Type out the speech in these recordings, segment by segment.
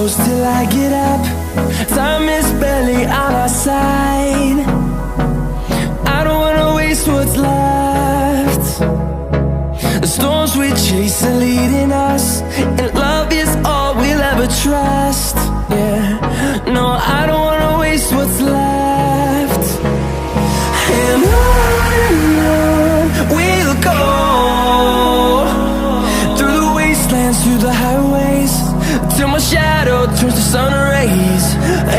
close till I get up. Time is barely on our side. I don't wanna waste what's left. The storms we chase are leading us, and love is all we'll ever trust. Yeah, no, I don't wanna waste what's left. And on we'll go, through the wastelands, through the highways, till my shadow turns to sun rays.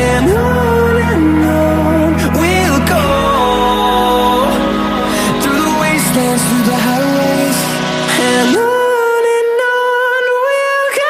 And on we'll go, through the wastelands, through the highways, and on we'll go.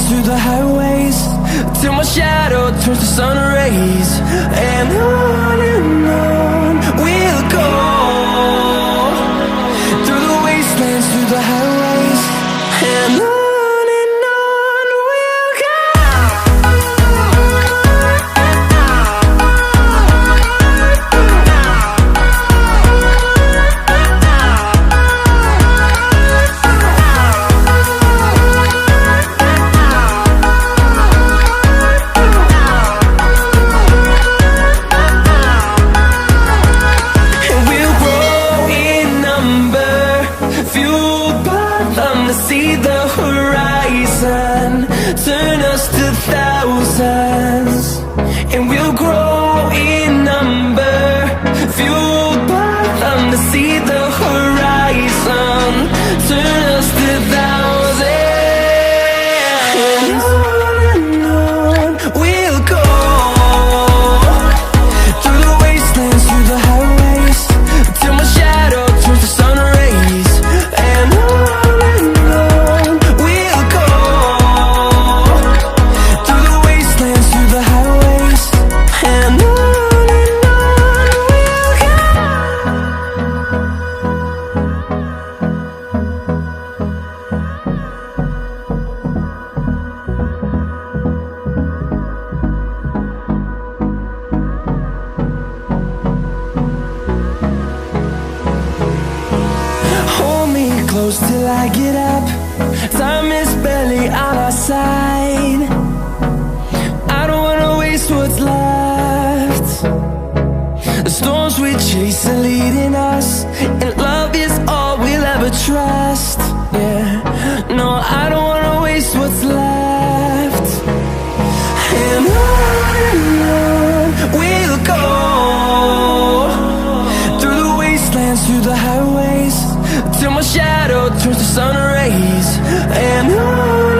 Through the highways, till my shadow turns to sun rays. And on we'll go, through the wastelands, through the highways, and on we'll go. See the horizon, turn us to thousands, and we'll grow in number, fueled by them. To see the horizon, turn us to thousands, and on we'll go, through the wastelands, through the highways, till my shadow turns to sun rays. And close till I get up. Time is barely on our side. I don't wanna waste what's left. The storms we chase are leading us, and love is all we'll ever trust. Yeah, no, I don't wanna waste what's left. And on we'll go, through the wastelands, through the highways, till my shadow turns to sun rays. And on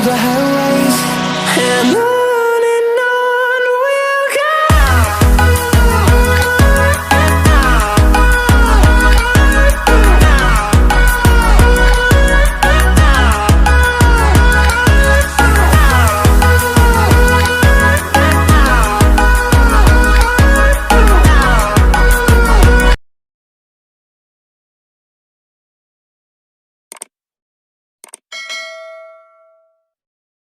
the highway.